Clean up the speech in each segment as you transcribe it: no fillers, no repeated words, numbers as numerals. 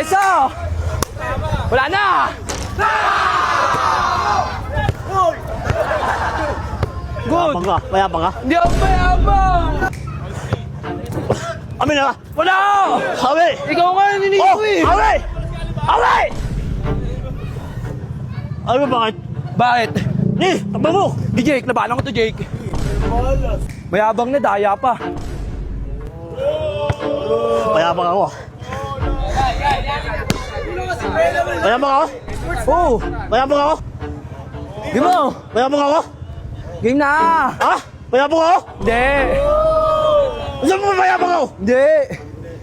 Eso! Wala na! Good! Mayabang ka? Hindi ako mayabang! Amin na! Wala! Awi! Ikaw nga nininig ko eh! Awi! Awi! Ano bakit? Bakit? Ni! Takbo mo! Di Jake, labanan ko to Jake. Mayabang na, daya pa. Mayabang ako. Mayabang ako? Oo! Mayabang ako? Game mo! Mayabang ako? Game na! Ha? Mayabang ako? Hindi! Saan mo mayabang ako? Hindi!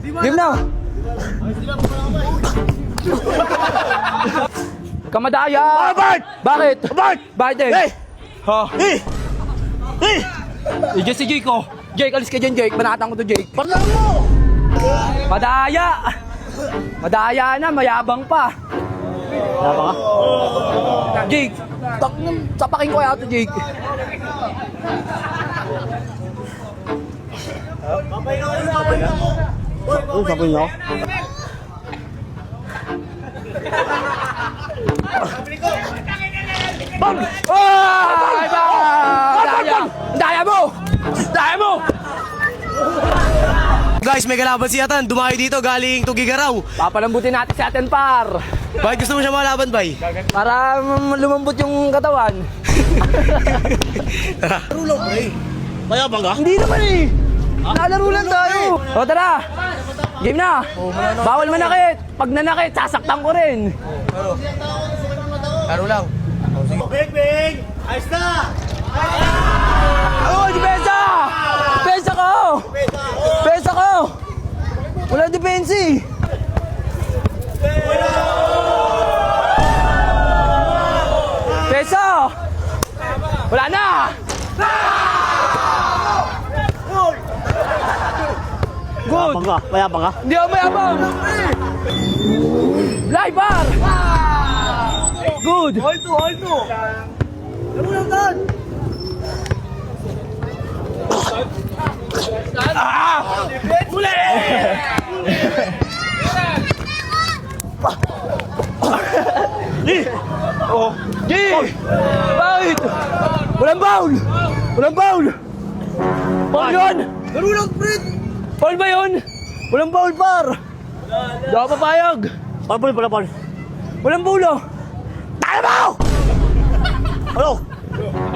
Game na! Kamadaya! Bakit? Bakit? Bakit? Bakit din? Hey! Ha? Hey! Hey! Diyan si Jake oh. Jake, alis ka dyan Jake. Banatan ko to Jake. Parang mo! Madaya! Madaya na, mayabang pa. Mayabang ka? Jake, sapakin ko kaya to Jake. Ano sabihin niyo? Bang! Ay, daya! Daya mo! Daya mo! Guys, may kalaban si Atan. Dumayo dito galing Tugigaraw. Papalambutin natin si Aten Par. Bakit gusto mo siya malaban, bay? Para lumambot yung katawan. Rulo, pre. Mayabang ka? Hindi naman eh. Lalaro lang tayo. O tara. Game na. Bawal manakit. Pag nanakit, sasaktan ko rin. Laro lang. Bing! Bing! Ayos na! Oh, depensa! Depensa ko! Depensa ko! Wala depensi. Depensa! Wala na! Good! Mayabang ka? Mayabang ka? Hindi ako mayabang! Live bar! Good! Hold to! Laro lang doon! Uli! Ni! Oh! G! Bakit? Walang foul! Walang foul! Foul yun! Laro lang, Fred! Foul ba yun? Walang foul, par! Hindi ako papayag! Pal. Walang pulo! Tayo mo! Ano?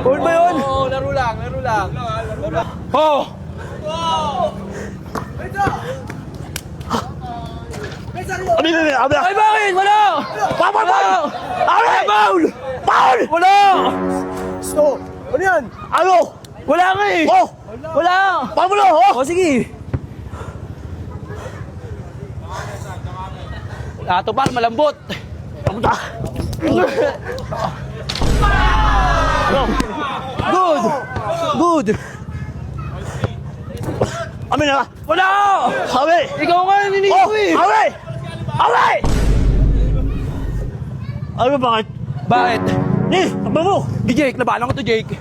Foul ba yun? Oo, laro lang. Oh! Abi! Ay, bakit? Wala! Pabal! Wala! Abi! Foul! Paul! Wala! Stop! Ano yan? Ano? Wala nga eh! Oh! Wala! Pamulo! Oh! O sige! Ato par, malambot! Pamunta! Good! Good! Amin na! Wala! Awi! Ikaw nga nininig Oh! ko eh! Awi! Awi! Ano bakit? Bakit? Ni! Takbo mo! Di Jake, labanan ko to Jake.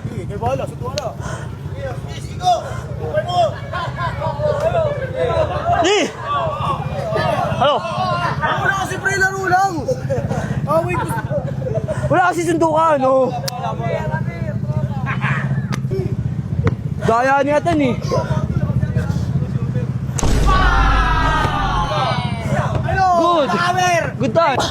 Ni! Ano? Wala kasi, pre. Laro lang. Wala kasi sundukan, no? Daya ni Atan eh. Good! Good time!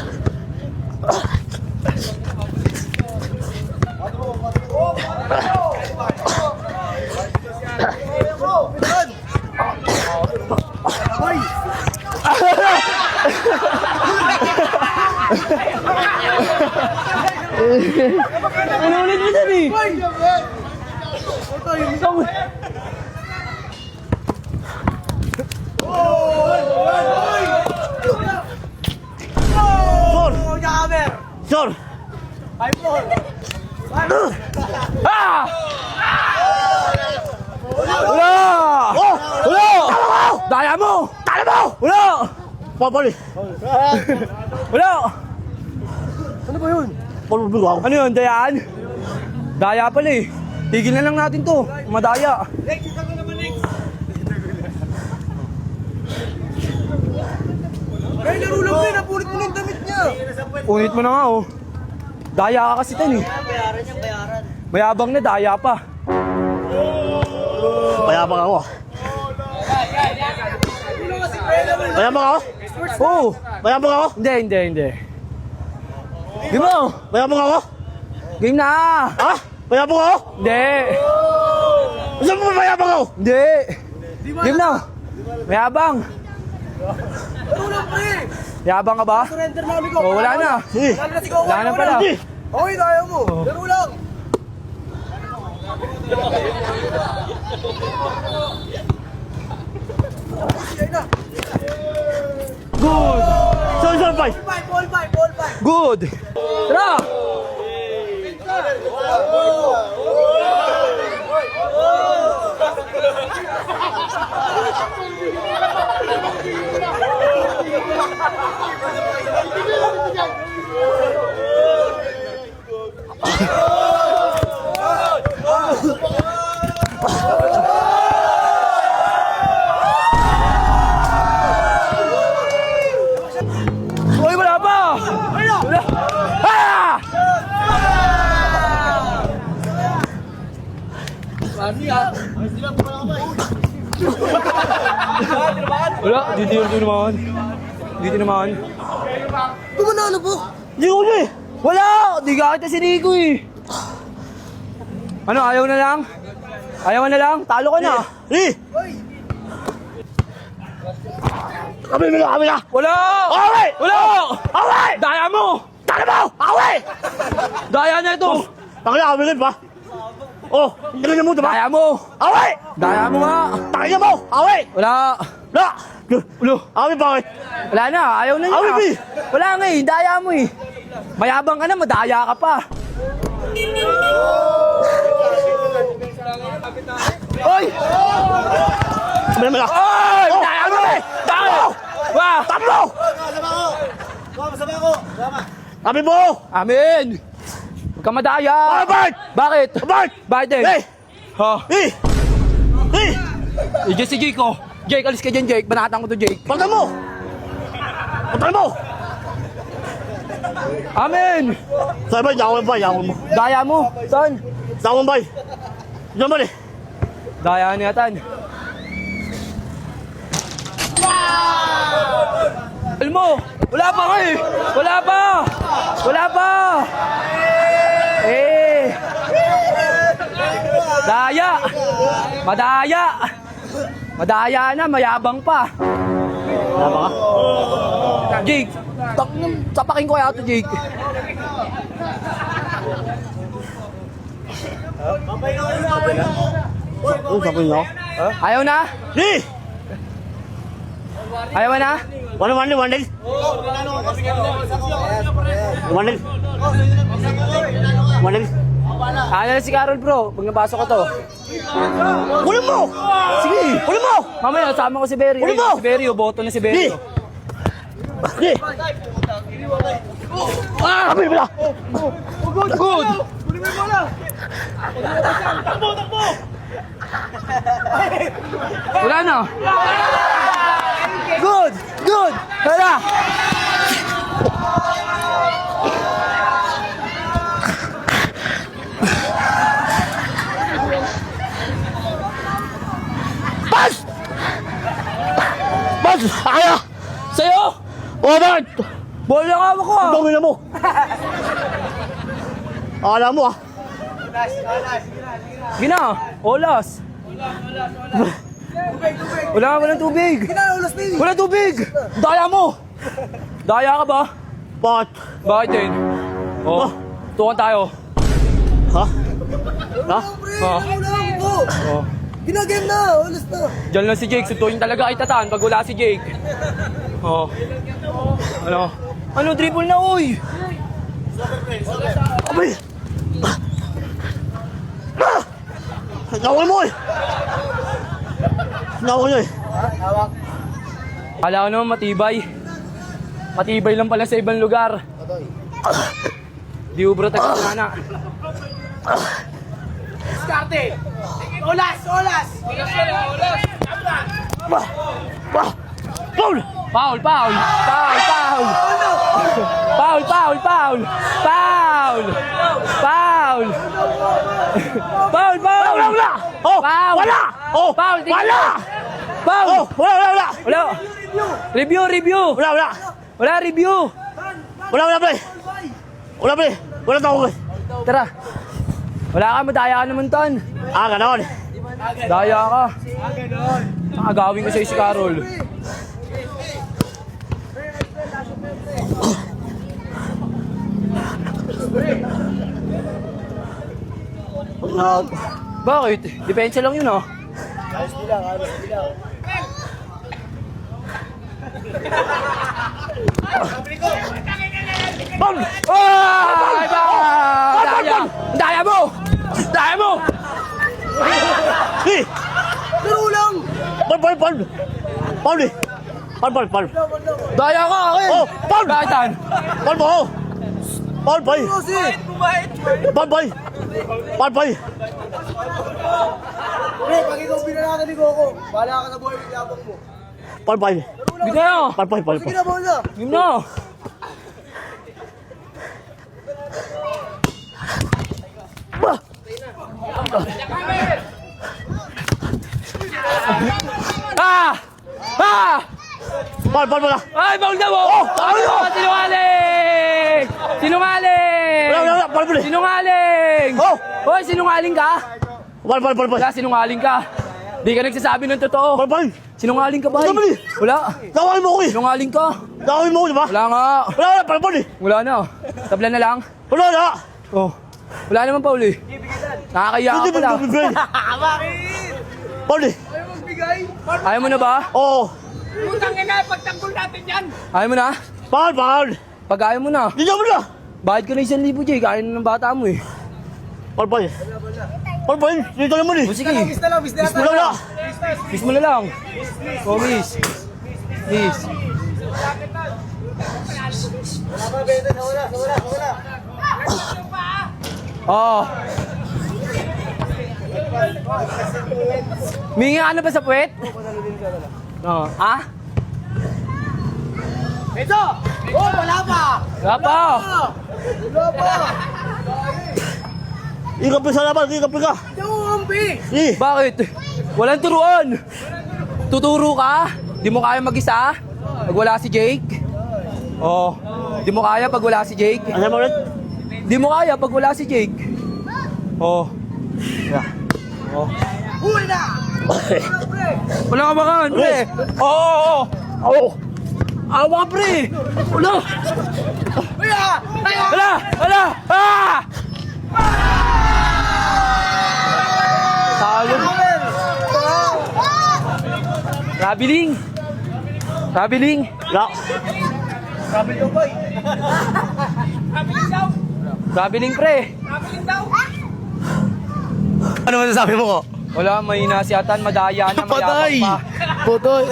Inulit mo dyan eh! Sor! Ah! Wala! Oh! Wala! Tama mo! Daya mo! Talo mo! Wala! Papali! Wala! Ano ba yun? Palubulo ako. Ano yun? Dayaan? Daya pala eh. Tigil na lang natin to. Madaya. May laro lang pre, napulit mo na yung damit niya. Unit mo na nga oh. Daya ka kasi tan eh. Mayabang na, daya pa. Mayabang ako. Mayabang ako? Oo. Mayabang ako? Hindi. Game mo. Mayabang ako? Game na. Ha? Mayabang ako? Hindi. Saan mo mayabang ako? Hindi. Game na. Mayabang. Laro lang pre. Mayabang ka ba? Surrender namin ko. Oh, wala na. Sige. Wala na sigaw. Wala na pala. Sige. Okay, kaya mo. Laro lang. Sige na. Good. Saan, bay? Ball five. Good. Tara. Uy, wala pa! Wala! Ah! Wala, dito naman. Dito naman. Tumanalo po. Hindi ko na eh. Wala! Di ka kita sinigo eh. Ano, ayaw na lang? Ayaw na lang? Talo ka na. Sige. Kami na. Wala! Away! Wala! Away! Daya mo! Tala mo! Away! Daya na ito! Pakila kami rin pa. Oh, hindi na mo diba? Daya mo! Away! Daya mo nga! Pakila mo! Away! Wala! Na! Ulo! Away bakit? Wala na, ayaw na niya. Away, Pi! Wala nga eh, daya mo eh. Mayabang ka na, madaya ka pa. Oy! Kami naman lang. Oy! Oh! Daya mo eh! Daya! Wah! Tatlo! Kami mo! Amin! Huwag ka madaya! Bart! Bakit? Bart! Bakit din? Hey! Ha? Hey! Hey! Diyan si Jake oh. Jake, alis ka dyan Jake. Banatan ko to Jake. Pagka mo! Pagka mo! Amin! Saan ba? Yakon mo. Daya mo. Saan? Yakon ba? Diyan ba eh? Daya niya tan. Alam mo, wala pa nga eh. Wala pa. Wala pa. Eh. Daya. Madaya. Madaya na, mayabang pa. Tama ka? Jake, sapakin ko kaya ito Jake. Ano sabi niyo? Ayaw na? Hey! Ayaw na? One day. Ano na si Carol bro, pag nabasa ko to. Kunin mo! Sige, Kunin mo! mamaya sama ko si Berry. Ulit mo! Si Berry, boto na si Hey! Berry. Hey! Ah! Kami na! Good! Wala na. Good! Good! Wala! Pas! Pas! Kaya! Sa'yo! Robert! Ball lang hawak ko ah! Dongin na mo! Akala mo ah! Gina! Olas! Walang tubig! Kinaulas na yun. Walang tubig! Daya mo! Daya ka ba? Bakit? Bakit din? Oh, tukan tayo. Ha? Ha? Pre, Ah. laro lang po. Oh. Ginagame na. Ulas na. Diyan lang si Jake, suntuin talaga kay Tatan pag wala si Jake. Oh. Ano? Ano, dribble na, uy! Abay! Ah! Nawal mo eh! Nawal niya eh! Kala ko naman matibay. Matibay lang pala sa ibang lugar. Di ubro tayo sa nana. Diskarte. Olas. Bah! Bah! Foul! Foul, foul. Foul, foul. Foul, foul, foul. Foul. Foul. Foul, foul. Wala! Oh! Foul. Wala! Oh! Foul, tingin Wala! mo. Foul. Oh! Wala! Wala. Review, review. Wala! Wala, review. Wala, pre! Wala, pre! Wala tao ko eh. Tara. Wala ka, madaya ka naman tan. Ah, ganon. Daya ka. Agawin ko sa'yo si Carol. Bakit? Depensa lang yun ah. Bal! Ay, ba! Daya! Daya mo! Daya mo! Eh! Laro lang! Bal eh! Bal! Daya ka akin! Oh, Paul! Bakit tan? Bal mo ako! Bal! Kasi! Bal! Pre, pag ikaw binanatan ni Coco, bahala ka sa buhay ng yabang mo. Bal! Bigyan na! Sige na, bola! Game na! Ah! Ah! Bal na! Ay, bawal na mo! Oh, ano? Sinungaling! Sinungaling! Wala! Bal mo eh! Sinungaling! Oh! Hoy, sinungaling ka? Bal! Wala, sinungaling ka. Di ka nagsasabi ng totoo. Bal! Sinungaling ka ba? Wala, mali. Wala. Gawin mo ko eh! Sinungaling ka. Gawin mo ko, di ba? Wala nga. Bal eh! Wala na. Tabla na lang. Wala na! Oh. Wala naman, Paul eh. Nakakaya ka Hindi pala. mo bibigay! Bal eh! Ayaw magbigay! Ayaw mo na ba? Oo! Utang ina, pagtanggol natin yan! Ayaw mo na? Bal! Pag ayaw mo na. Hindi mo na! Bakit ka na 1,000, Jay? Kaya na ng bata mo eh. Bal! Dito naman eh! O sige. Bis na lang, bis na lang! Wala na! Miss mo na lang. Oh, miss. Miss. Wala pa, Bento, wala. Oh. Mingi ka na ba sa puwet? Oo. Ah? Bento! Oh, wala pa! Wala pa. Wala pa! Ikapi sa laban! Ikapi ka! Hindi ako kampi! Eh! Bakit? Walang turuan. Tuturo ka? Di mo kaya mag-isa? Pag wala si Jake? Oh. Di mo kaya pag wala si Jake? Ano mo ulit? Di mo kaya pag wala si Jake? Oh. Huli na! Wala ka makan, pre. Oo. Oo! Awa, pre. Wala. Kaya! Wala. Ah! Sayang. Rabiling. Wala! Sabi daw, boy! Rabiling, pre. Ano masasabi mo ko? Wala, may nasiatan, madaya na, mayabang pa. Putoy!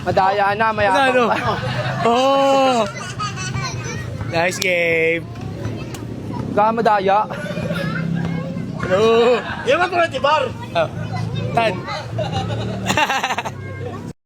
Madaya na, mayabang pa. Oh! Nice game! Kaya madaya. Hello! Yung mga tuloy, Tibar! Tan!